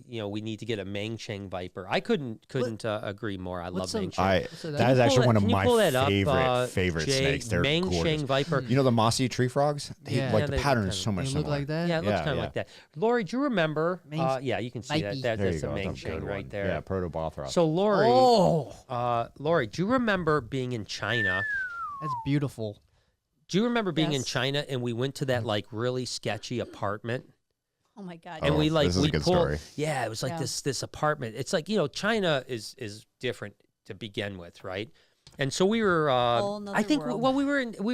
we need to get a Mangcheng viper. I couldn't agree more. I love Mangcheng. That is actually one of my favorite Jay, snakes. They're gorgeous. Mangcheng viper. You know the mossy tree frogs? The pattern is so much similar. They look like that? Yeah, it looks kind of like that. Lori, do you remember? Yeah, you can see Vipey. that. That's a go. Mangcheng right there. Yeah, Protobothra. So Lori, Lori, do you remember being in China? That's beautiful. Do you remember being in China and we went to that like really sketchy apartment? Oh my God! And we this is a good story. Yeah, it was like this apartment. It's like China is different to begin with, right? And so we were. I think world. we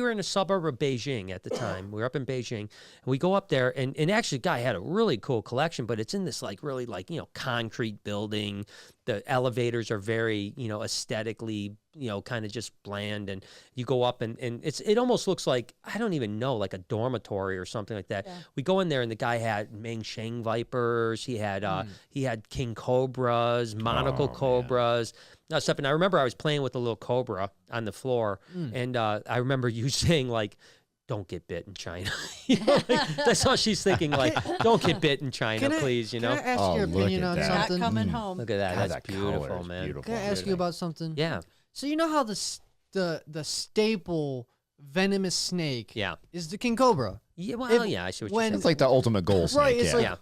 were in a suburb of Beijing at the time. We were up in Beijing, and we go up there, and actually, the guy had a really cool collection, but it's in this like really like concrete building. The elevators are very aesthetically kind of just bland, and you go up and it almost looks like, I don't even know, like a dormitory or something like that. Yeah. We go in there and the guy had Mangcheng vipers, he had king cobras, monocle cobras, stuff. And I remember I was playing with a little cobra on the floor, and I remember you saying like, don't get bit in China. That's all she's thinking. Like, don't get bit in China, please. Can I ask your opinion on something? Not coming home. Look at that. God, that's beautiful, man. Beautiful. Can I ask you about something? Yeah. So you know how the staple venomous snake is the king cobra? Yeah. Well, I see what you're saying. It's like the ultimate goal snake. Right. It's like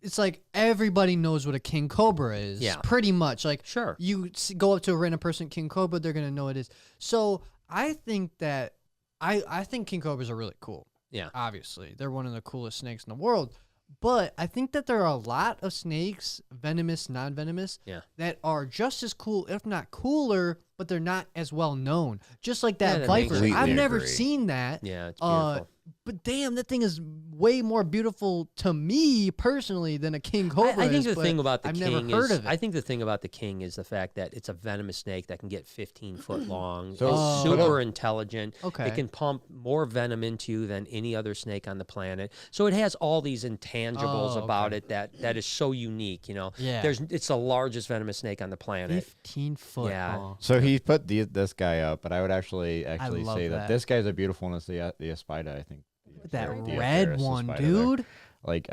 it's like everybody knows what a king cobra is. Yeah. Pretty much. Like, sure. You go up to a random person, king cobra, they're gonna know it is. So I think that I think king cobras are really cool. Yeah. Obviously, they're one of the coolest snakes in the world. But I think that there are a lot of snakes, venomous, non-venomous, that are just as cool, if not cooler, but they're not as well known. Just like that viper. I've never seen that. Yeah, it's beautiful. But damn, that thing is way more beautiful to me personally than a king cobra. I think the thing about the king never heard of it. I think the thing about the king is the fact that it's a venomous snake that can get 15 foot long. So it's super intelligent. Okay. It can pump more venom into you than any other snake on the planet. So it has all these intangibles about it that is so unique. Yeah. It's the largest venomous snake on the planet. 15 foot. Yeah. Huh? So he put this guy up, but I would actually love say that this guy's a beautiful one. It's the Aspida, I think. That red one, dude. But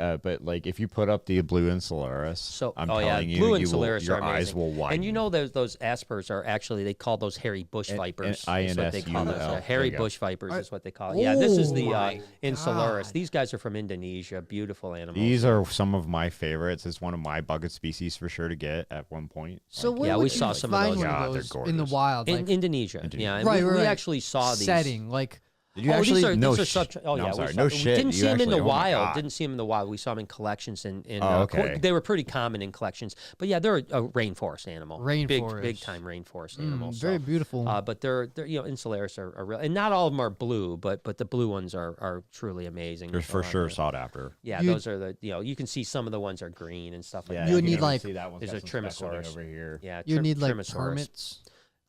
if you put up the blue insularis, I'm telling you, blue insularis your eyes will widen. And those aspers are actually, they call those hairy bush vipers. And what they call those. Hairy bush vipers is what they call it. Yeah, Oh, this is the insularis. These guys are from Indonesia. Beautiful animals. These are some of my favorites. It's one of my bucket species for sure to get at one point. So we saw some of those. Yeah, they're gorgeous. In the wild, in Indonesia. Yeah, and right. we actually saw these setting like. Did you actually? No shit. We didn't see them in the wild. Didn't see them in the wild. We saw them in collections. They were pretty common in collections. But yeah, they're a rainforest animal. Big time rainforest animal. Very beautiful. But they're insularis are real, and not all of them are blue, but the blue ones are truly amazing. They're for sure sought after. Yeah, those are you can see some of the ones are green and stuff like that. You would need like there's a Trimosaurus over here. Yeah, you need like permits.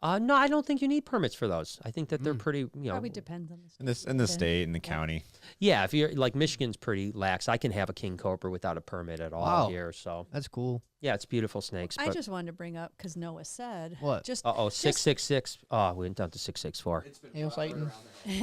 No, I don't think you need permits for those. I think that they're pretty, Probably depends on the state. In the state, in the county. Yeah, if you're like Michigan's pretty lax. I can have a king cobra without a permit at all here. So that's cool. Yeah, it's beautiful snakes. I just wanted to bring up because Noah said what? 666. Oh, we went down to 664. Hail Satan.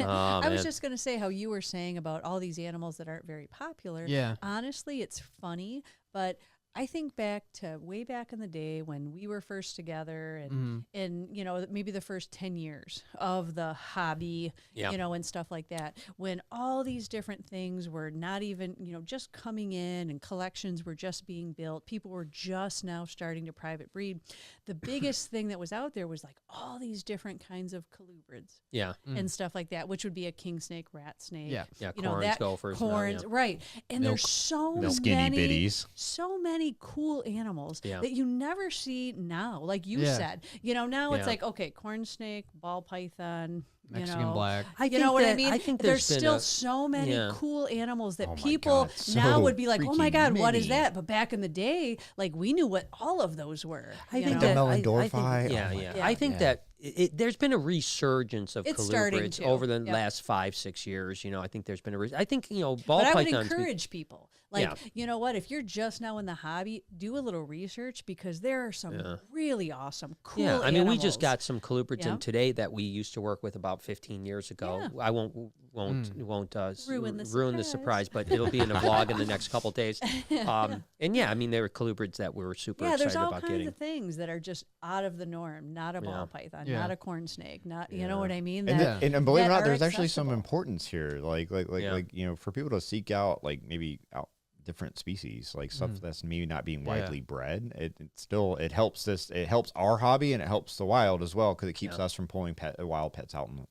I was just gonna say how you were saying about all these animals that aren't very popular. Yeah. Honestly, it's funny, but I think back to way back in the day when we were first together and maybe the first 10 years of the hobby, and stuff like that, when all these different things were not even, just coming in and collections were just being built. People were just now starting to private breed. The biggest thing that was out there was like all these different kinds of colubrids and stuff like that, which would be a king snake, rat snake. Yeah, corns, gophers. Corns, right. And there's so many cool animals that you never see now, like you said. Now it's like, okay, corn snake, ball python, Mexican black. I mean? I think there's still so many cool animals that people now would be like, oh my God, what is that? But back in the day, like we knew what all of those were. I think that Melendorphi. I think that there's been a resurgence of colubrids over the last 5-6 years. I think there's been I think ball pythons. But I would encourage people. Like, you know what? If you're just now in the hobby, do a little research because there are some really awesome, cool I mean, we just animals. got some colubrids in today that we used to work with about 15 years ago. I won't ruin the surprise, but it'll be in a vlog in the next couple days. And yeah, I mean, there were colubrids that we were super excited about getting. Yeah, there's all kinds of things that are just out of the norm. Not a ball python, not a corn snake, not you know what I mean. And believe it or not, there's actually some importance here. Like you know, for people to seek out like maybe out different species, like stuff that's maybe not being widely bred. It helps it helps our hobby and it helps the wild as well because it keeps us from pulling wild pets out in the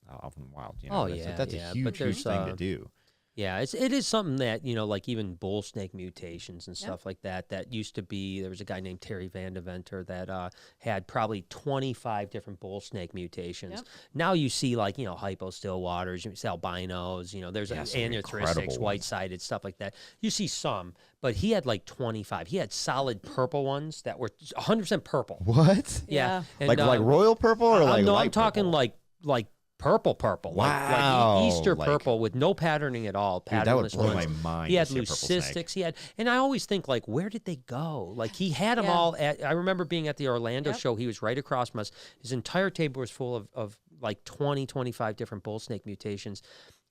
wild. You know? That's a huge thing to do. Yeah, it is something that, you know, like even bull snake mutations and stuff like that. That used to be, there was a guy named Terry Van Deventer that had probably 25 different bull snake mutations. Now you see like, you know, hypo stillwaters, you see albinos, you know, there's anthracics, white-sided, stuff like that. You see some, but he had like 25. He had solid purple ones that were 100% purple. What? Yeah. And, like royal purple or like no, light I'm talking purple? like purple, wow, like Easter purple with no patterning at all. Dude, that would blow my mind. He had leucistics. And I always think like, where did they go? Like he had them all. I remember being at the Orlando show. He was right across from us. His entire table was full of like 20, 25 different bull snake mutations.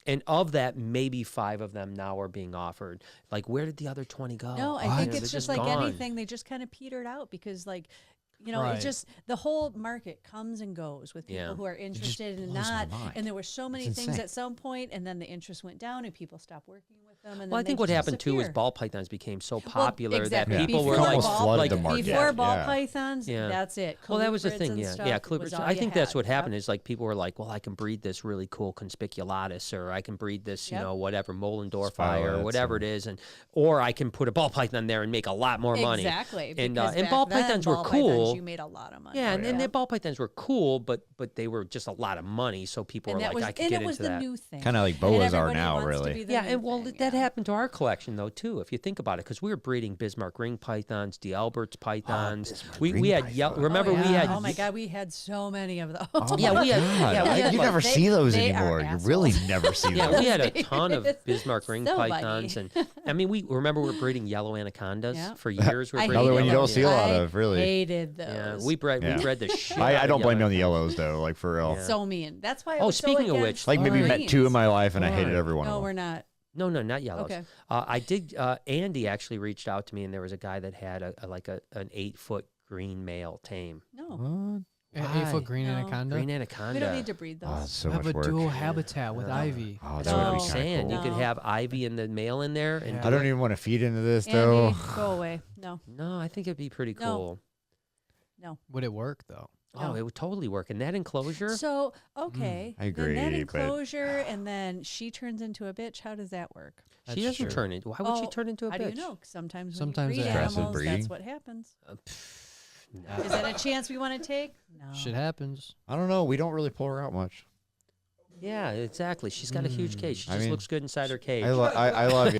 And of that, maybe 5 of them now are being offered. Like, where did the other 20 go? No, I think it's just like anything. They just kind of petered out because like, you know, it's just the whole market comes and goes with people who are interested and not. And there were so many things at some point, and then the interest went down, and people stopped working with them. And well, I think what happened too is ball pythons became so popular that people before were like, flooded the market. Before ball pythons, that's it. Well, that was the thing. Yeah, I think that's what happened is like people were like, well, I can breed this really cool conspiculatus, or I can breed this, you know, whatever Mollendorfi or whatever it is, or I can put a ball python there and make a lot more money. Exactly. And ball pythons were cool. You made a lot of money. Yeah, and the ball pythons were cool, but they were just a lot of money, so people were like, I could get into that. And it was the new thing. Kind of like boas are now, really. Yeah, and well, that happened to our collection though too. If you think about it, because we were breeding Bismarck ring pythons, D'Albert's pythons. We had remember we had. Oh my God, we had so many of those. Oh yeah, we had. You never see those anymore. You really never see those. Yeah, we had a ton of Bismarck ring pythons, and I mean, we were breeding yellow anacondas for years. Another one you don't see a lot of, really. Hated those. Yeah, we bred the shit. I don't blame you on the yellows though, like for real. So mean. That's why. Speaking of which, like maybe met 2 in my life and I hated every one of them. No, we're not. No, not yellows. Okay. I did. Andy actually reached out to me, and there was a guy that had an 8-foot green male tame. No. What? An 8-foot green anaconda. Green anaconda. We don't need to breed those. Oh, it's so have much a work. dual habitat with ivy. Oh, That's what I'm would be kinda saying. cool. You could have ivy and the male in there. And I don't even want to feed into this though. Andy, go away. No. No, I think it'd be pretty cool. No. Would it work though? Oh, it would totally work. In that enclosure? So, okay. I agree, Then that but- enclosure, and then she turns into a bitch. How does that work? She doesn't turn into. Why would she turn into a how bitch? do you know? Sometimes Sometimes when you breed it happens. animals, Breeding? that's what happens. No. Is that a chance we want to take? No. Shit happens. I don't know. We don't really pull her out much. Yeah, exactly. She's got a huge cage. She just looks good inside her cage. I love you.